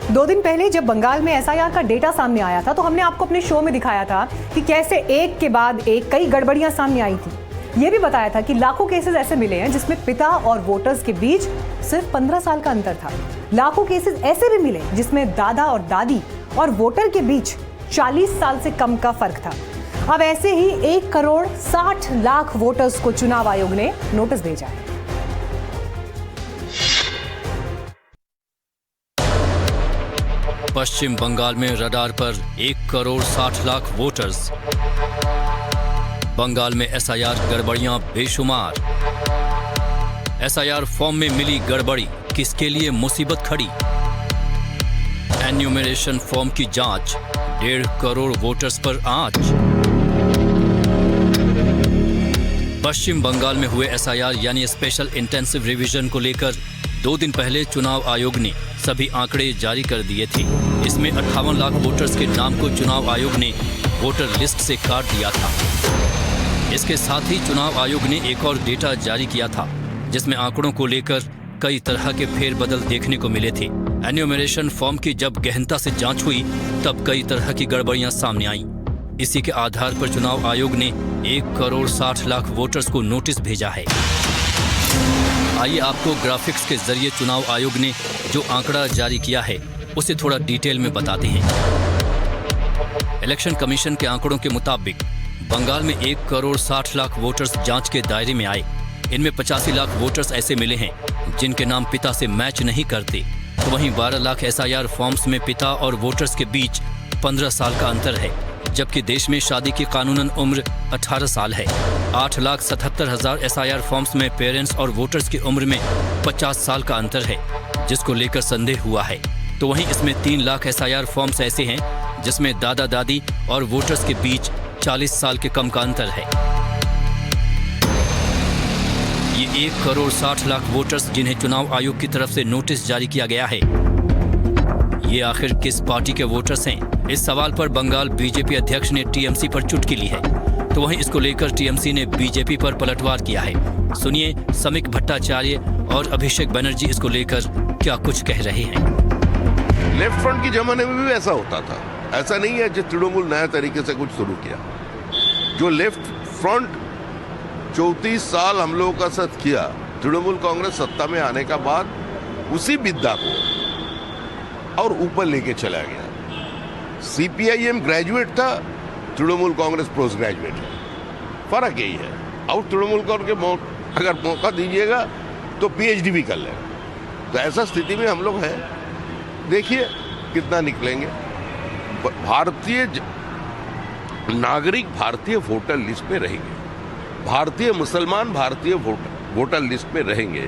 2 दिन पहले जब बंगाल में एसआईआर का डेटा सामने आया था तो हमने आपको अपने शो में दिखाया था कि कैसे एक के बाद एक कई गड़बड़ियां सामने आई थी। ये भी बताया था कि लाखों केसेस ऐसे मिले हैं जिसमें पिता और वोटर्स के बीच सिर्फ 15 साल का अंतर था। लाखों केसेस ऐसे भी मिले जिसमें दादा और दादी और वोटर के बीच 40 साल से कम का फर्क था। अब ऐसे ही 1,60,00,000 वोटर्स को चुनाव आयोग ने नोटिस भेजा है। पश्चिम बंगाल में रडार पर 1,60,00,000 वोटर्स। बंगाल में एसआईआर गड़बड़ियां बेशुमार। एसआईआर फॉर्म में मिली गड़बड़ी, किसके लिए मुसीबत खड़ी? एन्यूमरेशन फॉर्म की जांच, 1.5 करोड़ वोटर्स पर आंच। पश्चिम बंगाल में हुए एसआईआर यानी स्पेशल इंटेंसिव रिवीजन को लेकर 2 दिन पहले चुनाव आयोग ने सभी आंकड़े जारी कर दिए थे। इसमें 58 लाख वोटर्स के नाम को चुनाव आयोग ने वोटर लिस्ट से काट दिया था। इसके साथ ही चुनाव आयोग ने एक और डेटा जारी किया था जिसमें आंकड़ों को लेकर कई तरह के फेरबदल देखने को मिले थे। एन्यूमरेशन फॉर्म की जब गहनता से जांच हुई तब कई तरह की गड़बड़ियां सामने आईं। इसी के आधार पर चुनाव आयोग ने 1,60,00,000 वोटर्स को नोटिस भेजा है। आइए आपको ग्राफिक्स के जरिए चुनाव आयोग ने जो आंकड़ा जारी किया है उसे थोड़ा डिटेल में बताते हैं। इलेक्शन कमीशन के आंकड़ों के मुताबिक बंगाल में 1,60,00,000 वोटर्स जांच के दायरे में आए। इनमें 85 लाख वोटर्स ऐसे मिले हैं जिनके नाम पिता से मैच नहीं करते, तो वहीं 12 लाख एसआईआर फॉर्म्स में पिता और वोटर्स के बीच 15 साल का अंतर है, जबकि देश में शादी की कानूनन उम्र 18 साल है। 8,77,000 एसआईआर फॉर्म्स में पेरेंट्स और वोटर्स की उम्र में 50 साल का अंतर है, जिसको लेकर संदेह हुआ है। तो वहीं इसमें 3 लाख एसआईआर फॉर्म्स ऐसे हैं जिसमें दादा दादी और वोटर्स के बीच 40 साल के कम का अंतर है। ये 1,60,00,000 वोटर्स जिन्हें चुनाव आयोग की तरफ से नोटिस जारी किया गया है, ये आखिर किस पार्टी के वोटर्स हैं? इस सवाल पर बंगाल बीजेपी अध्यक्ष ने टीएमसी पर चुटकी ली है, तो वहीं इसको लेकर टीएमसी ने बीजेपी पर पलटवार किया है। सुनिए समीक भट्टाचार्य और अभिषेक बनर्जी इसको लेकर क्या कुछ कह रहे हैं। लेफ्ट फ्रंट के जमाने में भी ऐसा होता था, ऐसा नहीं है जो तृणमूल नया तरीके से कुछ शुरू किया। जो लेफ्ट फ्रंट 34 साल हम लोगों का साथ किया, तृणमूल कांग्रेस सत्ता में आने का बाद उसी विद्या को और ऊपर लेके चला गया। सीपीआईएम ग्रेजुएट था, तृणमूल कांग्रेस पोस्ट ग्रेजुएट है, फर्क यही है। और तृणमूल कांग्रेस अगर मौका दीजिएगा तो पीएचडी भी कर लेगा। तो ऐसा स्थिति में हम लोग हैं, देखिए कितना निकलेंगे। भारतीय नागरिक भारतीय वोटर लिस्ट में रहेंगे, भारतीय मुसलमान भारतीय वोटर लिस्ट में रहेंगे।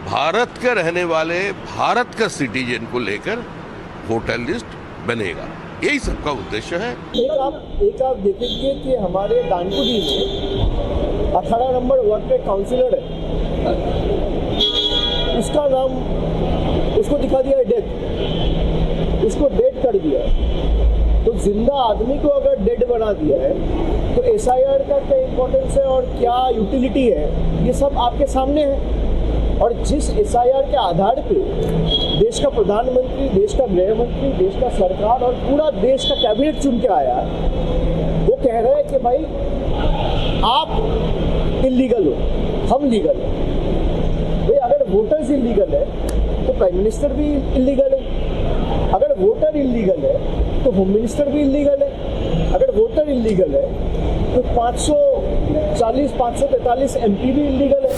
भारत के रहने वाले भारत का सिटीजन को लेकर वोटर लिस्ट बनेगा, यही सबका उद्देश्य है। एक आप देखेंगे कि हमारे दानकुडी में 18 नंबर वार्ड पे काउंसिलर है, उसका नाम उसको दिखा दिया है डेथ, उसको डेड कर दिया है। तो जिंदा आदमी को अगर डेड बना दिया है तो एसआईआर का क्या इम्पोर्टेंस है और क्या यूटिलिटी है, ये सब आपके सामने है। और जिस एसआईआर के आधार पे देश का प्रधानमंत्री, देश का गृह मंत्री, देश का सरकार और पूरा देश का कैबिनेट चुन के आया, वो कह रहे हैं कि भाई आप इलीगल हो, हम लीगल हैं। भाई अगर वोटर्स इलीगल है तो प्राइम मिनिस्टर भी इलीगल है, अगर वोटर इलीगल है तो होम मिनिस्टर भी इलीगल है, अगर वोटर इलीगल है तो 543 एमपी भी इलीगल है।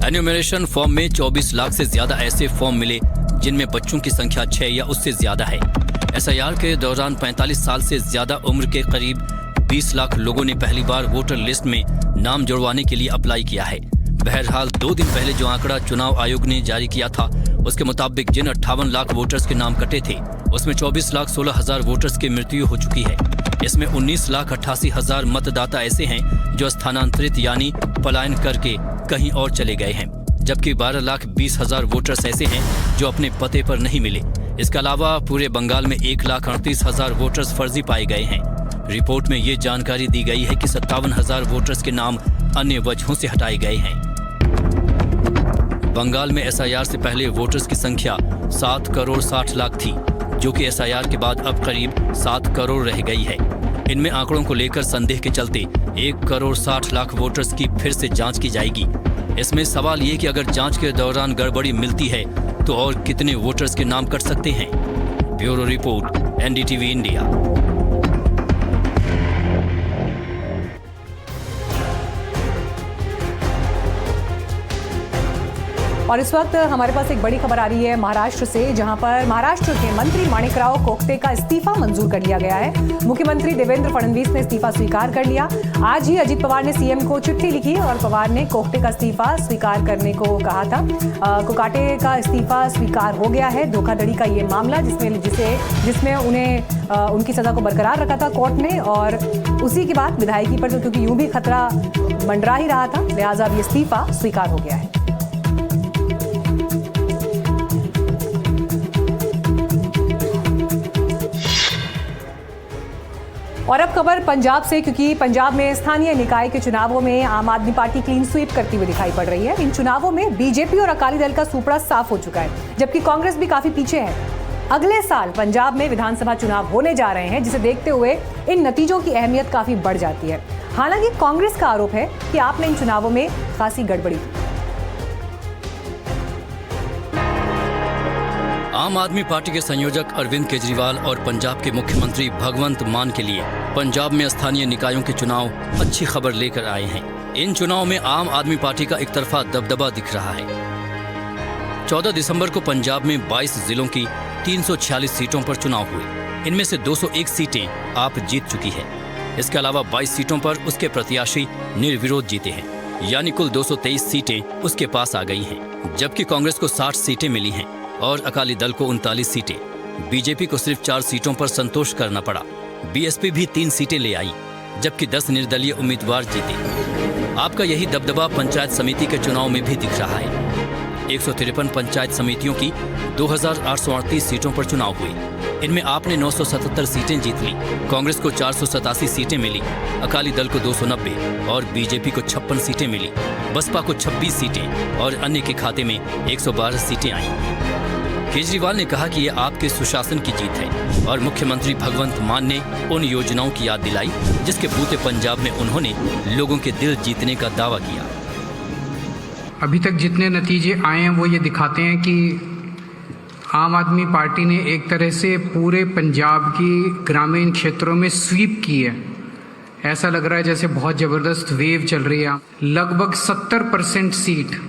एन्यूमरेशन फॉर्म में 24 लाख से ज्यादा ऐसे फॉर्म मिले जिनमें बच्चों की संख्या 6 या उससे ज्यादा है। एसआईआर के दौरान 45 साल से ज्यादा उम्र के करीब 20 लाख लोगों ने पहली बार वोटर लिस्ट में नाम जुड़वाने के लिए अप्लाई किया है। बहरहाल 2 दिन पहले जो आंकड़ा चुनाव आयोग ने जारी किया था उसके मुताबिक जिन 58 लाख वोटर्स के नाम कटे थे उसमें 24,16,000 वोटर्स की मृत्यु हो चुकी है। इसमें 19,88,000 मतदाता ऐसे हैं जो स्थानांतरित यानी पलायन करके कहीं और चले गए हैं, जबकि 12,20,000 वोटर्स ऐसे हैं जो अपने पते पर नहीं मिले। इसके अलावा पूरे बंगाल में 1,38,000 वोटर्स फर्जी पाए गए हैं। रिपोर्ट में ये जानकारी दी गई है कि 57,000 वोटर्स के नाम अन्य वजहों से हटाए गए हैं। बंगाल में एसआईआर से पहले वोटर्स की संख्या 7 करोड़ 60 लाख थी, जो कि एसआईआर के बाद अब करीब 7 करोड़ रह गई है। इनमें आंकड़ों को लेकर संदेह के चलते 1 करोड़ 60 लाख वोटर्स की फिर से जांच की जाएगी। इसमें सवाल ये कि अगर जांच के दौरान गड़बड़ी मिलती है तो और कितने वोटर्स के नाम कट सकते हैं। Bureau report, NDTV India. और इस वक्त हमारे पास एक बड़ी खबर आ रही है महाराष्ट्र से, जहां पर महाराष्ट्र के मंत्री माणिकराव कोकटे का इस्तीफा मंजूर कर लिया गया है। मुख्यमंत्री देवेंद्र फडणवीस ने इस्तीफा स्वीकार कर लिया। आज ही अजित पवार ने सीएम को चिट्ठी लिखी और पवार ने कोकटे का इस्तीफा स्वीकार करने को कहा था। कोकाटे का इस्तीफा स्वीकार हो गया है। धोखाधड़ी का ये मामला जिसमें उन्हें उनकी सजा को बरकरार रखा था कोर्ट ने, और उसी के बाद विधायकी पर क्योंकि यूं भी खतरा मंडरा ही रहा था, लिहाजा अब ये इस्तीफा स्वीकार हो गया है। और अब खबर पंजाब से, क्योंकि पंजाब में स्थानीय निकाय के चुनावों में आम आदमी पार्टी क्लीन स्वीप करती हुई दिखाई पड़ रही है। इन चुनावों में बीजेपी और अकाली दल का सुपड़ा साफ हो चुका है, जबकि कांग्रेस भी काफी पीछे है। अगले साल पंजाब में विधानसभा चुनाव होने जा रहे हैं, जिसे देखते हुए इन नतीजों की अहमियत काफी बढ़ जाती है। हालांकि कांग्रेस का आरोप है कि आपने इन चुनावों में खासी गड़बड़ी की। आम आदमी पार्टी के संयोजक अरविंद केजरीवाल और पंजाब के मुख्यमंत्री भगवंत मान के लिए पंजाब में स्थानीय निकायों के चुनाव अच्छी खबर लेकर आए हैं। इन चुनावों में आम आदमी पार्टी का एक तरफा दबदबा दिख रहा है। 14 दिसंबर को पंजाब में 22 जिलों की 346 सीटों पर चुनाव हुए। इनमें से 201 सीटें आप जीत चुकी है। इसके अलावा 22 सीटों पर उसके प्रत्याशी निर्विरोध जीते हैं, यानी कुल 223 सीटें उसके पास आ गई हैं। जबकि कांग्रेस को 60 सीटें मिली हैं और अकाली दल को 39 सीटें। बीजेपी को सिर्फ 4 सीटों पर संतोष करना पड़ा। बीएसपी भी 3 सीटें ले आई, जबकि 10 निर्दलीय उम्मीदवार जीते। आपका यही दबदबा पंचायत समिति के चुनाव में भी दिख रहा है। 153 पंचायत समितियों की 2838 सीटों पर चुनाव हुए। इनमें आपने 977 सीटें जीत ली, कांग्रेस को 487 सीटें मिली, अकाली दल को 290 और बीजेपी को 56 सीटें मिली। बसपा को 26 सीटें और अन्य के खाते में 112 सीटें आईं। केजरीवाल ने कहा कि ये आपके सुशासन की जीत है और मुख्यमंत्री भगवंत मान ने उन योजनाओं की याद दिलाई जिसके बूते पंजाब में उन्होंने लोगों के दिल जीतने का दावा किया। अभी तक जितने नतीजे आए हैं वो ये दिखाते हैं कि आम आदमी पार्टी ने एक तरह से पूरे पंजाब की ग्रामीण क्षेत्रों में स्वीप की है। ऐसा लग रहा है जैसे बहुत ज़बरदस्त वेव चल रही है। लगभग 70% सीट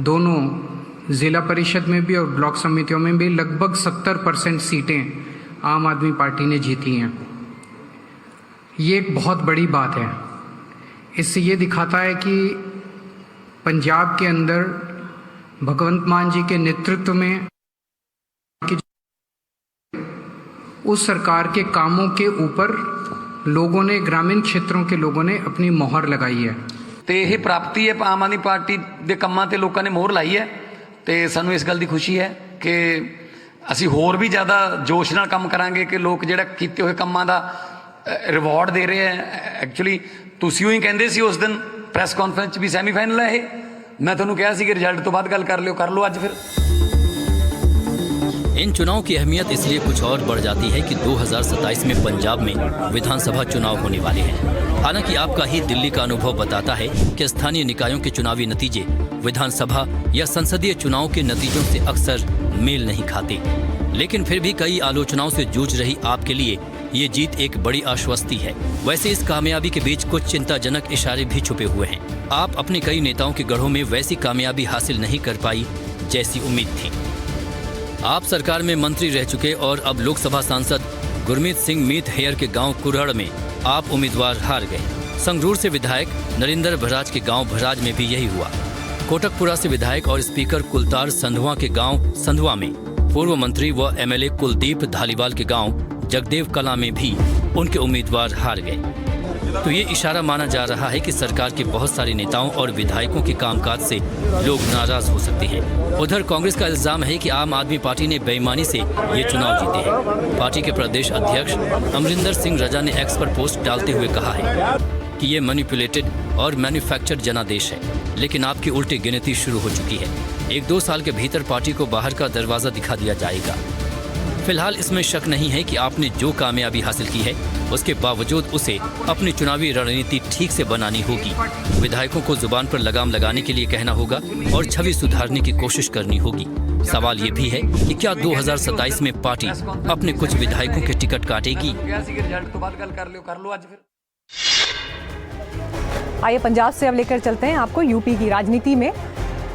दोनों जिला परिषद में भी और ब्लॉक समितियों में भी लगभग 70% सीटें आम आदमी पार्टी ने जीती हैं। ये एक बहुत बड़ी बात है। इससे ये दिखाता है कि पंजाब के अंदर भगवंत मान जी के नेतृत्व में उस सरकार के कामों के ऊपर लोगों ने, ग्रामीण क्षेत्रों के लोगों ने अपनी मोहर लगाई है। ਤੇ ਇਹ ਪ੍ਰਾਪਤੀ ਹੈ ਆਮ ਆਦਮੀ ਪਾਰਟੀ ਦੇ ਕੰਮਾਂ ਤੇ ਲੋਕਾਂ ਨੇ ਮੋਹਰ ਲਾਈ ਹੈ ਤੇ ਸਾਨੂੰ ਇਸ ਗੱਲ ਦੀ ਖੁਸ਼ੀ ਹੈ ਕਿ ਅਸੀਂ ਹੋਰ ਵੀ ਜ਼ਿਆਦਾ ਜੋਸ਼ ਨਾਲ ਕੰਮ ਕਰਾਂਗੇ ਕਿ ਲੋਕ ਜਿਹੜਾ ਕੀਤੇ ਹੋਏ ਕੰਮਾਂ ਦਾ ਰਿਵਾਰਡ ਦੇ ਰਹੇ ਹੈ। ਐਕਚੁਅਲੀ ਤੁਸੀਂ ਹੀ ਕਹਿੰਦੇ ਸੀ ਉਸ ਦਿਨ ਪ੍ਰੈਸ ਕਾਨਫਰੰਸ 'ਚ ਵੀ ਸੈਮੀਫਾਈਨਲ ਹੈ ਇਹ। ਮੈਂ ਤੁਹਾਨੂੰ ਕਿਹਾ ਸੀ ਕਿ ਰਿਜ਼ਲਟ ਤੋਂ ਬਾਅਦ ਗੱਲ ਕਰ ਲਿਓ ਅੱਜ ਫਿਰ। इन चुनाव की अहमियत इसलिए कुछ और बढ़ जाती है कि 2027 में पंजाब में विधानसभा चुनाव होने वाले हैं। हालांकि आपका ही दिल्ली का अनुभव बताता है कि स्थानीय निकायों के चुनावी नतीजे विधानसभा या संसदीय चुनाव के नतीजों से अक्सर मेल नहीं खाते। लेकिन फिर भी कई आलोचनाओं से जूझ रही आपके लिए ये जीत एक बड़ी आश्वस्ति है। वैसे इस कामयाबी के बीच कुछ चिंताजनक इशारे भी छुपे हुए हैं। आप अपने कई नेताओं के गढ़ों में वैसी कामयाबी हासिल नहीं कर पाई जैसी उम्मीद थी। आप सरकार में मंत्री रह चुके और अब लोकसभा सांसद गुरमीत सिंह मीत हेयर के गांव कुरहड़ में आप उम्मीदवार हार गए। संगरूर से विधायक नरेंद्र भराज के गांव भराज में भी यही हुआ। कोटकपुरा से विधायक और स्पीकर कुलतार संधवा के गांव संधवा में, पूर्व मंत्री व एमएलए कुलदीप धालीवाल के गांव जगदेव कला में भी उनके उम्मीदवार हार गए। तो ये इशारा माना जा रहा है कि सरकार के बहुत सारे नेताओं और विधायकों के कामकाज से लोग नाराज हो सकते हैं। उधर कांग्रेस का इल्जाम है कि आम आदमी पार्टी ने बेईमानी से ये चुनाव जीते हैं। पार्टी के प्रदेश अध्यक्ष अमरिंदर सिंह रजा ने एक्स पर पोस्ट डालते हुए कहा है कि ये मैनिपुलेटेड और मैन्युफैक्चर्ड जनादेश है। लेकिन आपकी उल्टी गिनती शुरू हो चुकी है। 1-2 साल के भीतर पार्टी को बाहर का दरवाजा दिखा दिया जाएगा। फिलहाल इसमें शक नहीं है कि आपने जो कामयाबी हासिल की है उसके बावजूद उसे अपनी चुनावी रणनीति ठीक से बनानी होगी। विधायकों को जुबान पर लगाम लगाने के लिए कहना होगा और छवि सुधारने की कोशिश करनी होगी। सवाल ये भी है कि क्या 2027 में पार्टी अपने कुछ विधायकों के टिकट काटेगी? आइए पंजाब से अब लेकर चलते हैं आपको यूपी की राजनीति में।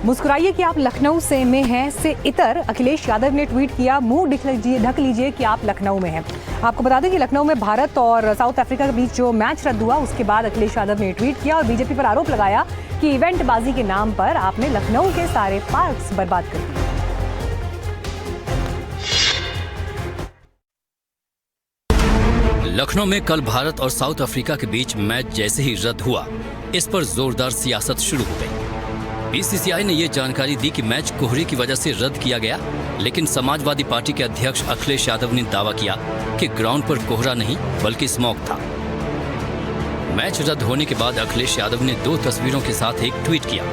मुस्कुराइए कि आप लखनऊ से में हैं से इतर अखिलेश यादव ने ट्वीट किया, मुंह ढक लीजिए कि आप लखनऊ में हैं। आपको बता दें कि लखनऊ में भारत और साउथ अफ्रीका के बीच जो मैच रद्द हुआ उसके बाद अखिलेश यादव ने ट्वीट किया और बीजेपी पर आरोप लगाया कि इवेंटबाजी के नाम पर आपने लखनऊ के सारे पार्क्स बर्बाद कर दिए। लखनऊ में कल भारत और साउथ अफ्रीका के बीच मैच जैसे ही रद्द हुआ, इस पर जोरदार सियासत शुरू हो गई। बीसीसीआई ने ये जानकारी दी कि मैच कोहरे की वजह से रद्द किया गया, लेकिन समाजवादी पार्टी के अध्यक्ष अखिलेश यादव ने दावा किया कि ग्राउंड पर कोहरा नहीं बल्कि स्मॉग था। मैच रद्द होने के बाद अखिलेश यादव ने 2 तस्वीरों के साथ एक ट्वीट किया,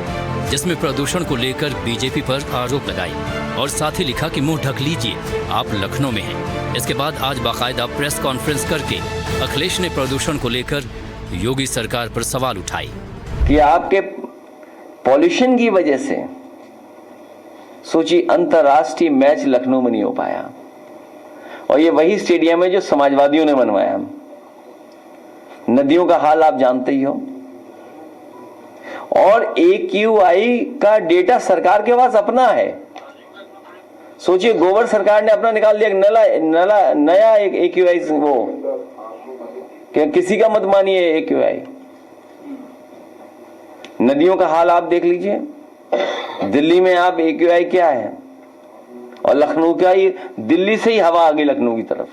जिसमें प्रदूषण को लेकर बीजेपी पर आरोप लगाई और साथ ही लिखा कि मुंह ढक लीजिए, आप लखनऊ में हैं। इसके बाद आज बाकायदा प्रेस कॉन्फ्रेंस करके अखिलेश ने प्रदूषण को लेकर योगी सरकार पर सवाल उठाए कि आपके पॉल्यूशन की वजह से सोचिए अंतर्राष्ट्रीय मैच लखनऊ में नहीं हो पाया, और ये वही स्टेडियम है जो समाजवादियों ने बनवाया। नदियों का हाल आप जानते ही हो, और AQI का डेटा सरकार के पास अपना है। सोचिए गोबर सरकार ने अपना निकाल दिया, नया एक AQI, वो क्या किसी का मत मानिए AQI। नदियों का हाल आप देख लीजिए, दिल्ली में आप AQI क्या है, और लखनऊ क्या, ये दिल्ली से ही हवा आ गई लखनऊ की तरफ।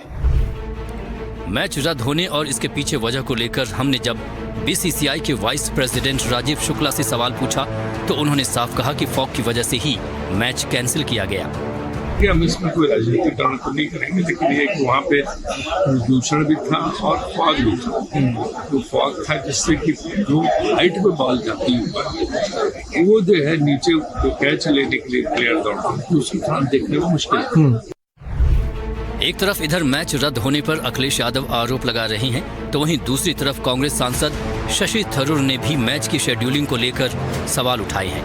मैच रद्द होने और इसके पीछे वजह को लेकर हमने जब बीसीसीआई के वाइस प्रेसिडेंट राजीव शुक्ला से सवाल पूछा तो उन्होंने साफ कहा कि फॉग की वजह से ही मैच कैंसिल किया गया। हम इसमें कोई राजनीतिकरण तो नहीं करेंगे, लेकिन ये कि वहाँ पे प्रदूषण भी था और फॉग भी था। तो फॉग था जिससे कि जो हाइट पे बॉल जाती है ऊपर, वो जो है नीचे जो कैच लेने के लिए प्लेयर दौड़ते हैं, तो उसकी तरह देखने में मुश्किल है। एक तरफ इधर मैच रद्द होने पर अखिलेश यादव आरोप लगा रहे हैं, तो वहीं दूसरी तरफ कांग्रेस सांसद शशि थरूर ने भी मैच की शेड्यूलिंग को लेकर सवाल उठाए हैं।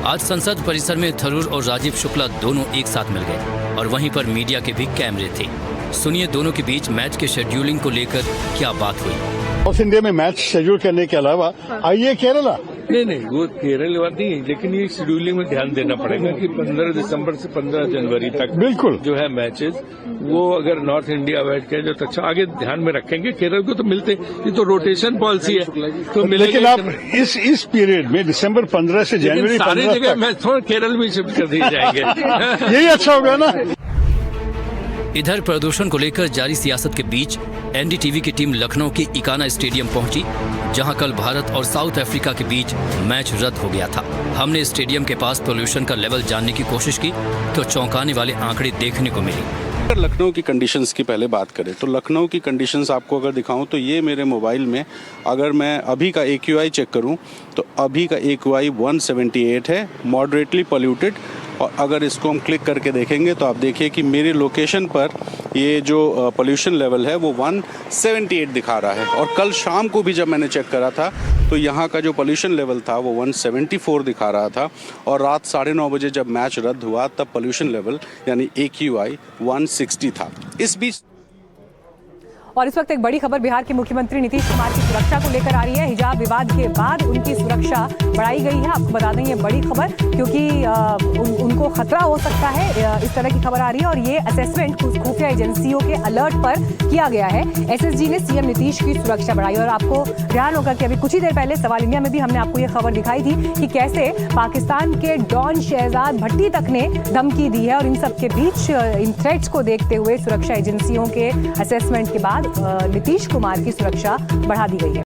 आज संसद परिसर में थरूर और राजीव शुक्ला दोनों एक साथ मिल गए और वहीं पर मीडिया के भी कैमरे थे। सुनिए दोनों के बीच मैच के शेड्यूलिंग को लेकर क्या बात हुई। साउथ इंडिया में मैच शेड्यूल करने के अलावा आइए केरला। नहीं, वो केरल बात नहीं, लेकिन ये शेड्यूलिंग में ध्यान देना पड़ेगा कि 15 दिसंबर से 15 जनवरी तक बिल्कुल जो है मैचेस, वो अगर नॉर्थ इंडिया बैठ के जो तो अच्छा आगे ध्यान में रखेंगे। केरल को तो मिलते, ये तो रोटेशन पॉलिसी है, तो मिलेगा। लेकिन आप इस पीरियड में दिसंबर 15 से जनवरी सारी जगह मैच थोड़ा केरल में शिफ्ट कर दिए जाएंगे। यही अच्छा होगा ना। इधर प्रदूषण को लेकर जारी सियासत के बीच एनडीटीवी की टीम लखनऊ के इकाना स्टेडियम पहुंची, जहां कल भारत और साउथ अफ्रीका के बीच मैच रद्द हो गया था। हमने स्टेडियम के पास पोल्यूशन का लेवल जानने की कोशिश की तो चौंकाने वाले आंकड़े देखने को मिले। अगर लखनऊ की कंडीशंस की पहले बात करें तो लखनऊ की कंडीशंस आपको अगर दिखाऊं तो ये मेरे मोबाइल में अगर मैं अभी का AQI चेक करूं तो अभी का AQI 178 है, मॉडरेटली पोल्यूटेड। और अगर इसको हम क्लिक करके देखेंगे तो आप देखिए कि मेरे लोकेशन पर ये जो पोल्यूशन लेवल है वो 178 दिखा रहा है, और कल शाम को भी जब मैंने चेक करा था तो यहाँ का जो पोल्यूशन लेवल था वो 174 दिखा रहा था, और रात 9:30 बजे जब मैच रद्द हुआ तब पोल्यूशन लेवल यानी AQI 160 था। इस बीच और इस वक्त एक बड़ी खबर बिहार के मुख्यमंत्री नीतीश कुमार की सुरक्षा को लेकर आ रही है। हिजाब विवाद के बाद उनकी सुरक्षा बढ़ाई गई है। आपको बता दें ये बड़ी खबर, क्योंकि उनको खतरा हो सकता है, इस तरह की खबर आ रही है। और ये असेसमेंट खुफिया एजेंसियों के अलर्ट पर किया गया है। SSG ने CM नीतीश की सुरक्षा बढ़ाई। और आपको ध्यान होगा कि अभी कुछ ही देर पहले सवाल इंडिया में भी हमने आपको ये खबर दिखाई थी कि कैसे पाकिस्तान के डॉन शहजाद भट्टी तक ने धमकी दी है। और इन सब के बीच इन थ्रेट्स को देखते हुए सुरक्षा एजेंसियों के असेसमेंट के बाद नीतीश कुमार की सुरक्षा बढ़ा दी गई है।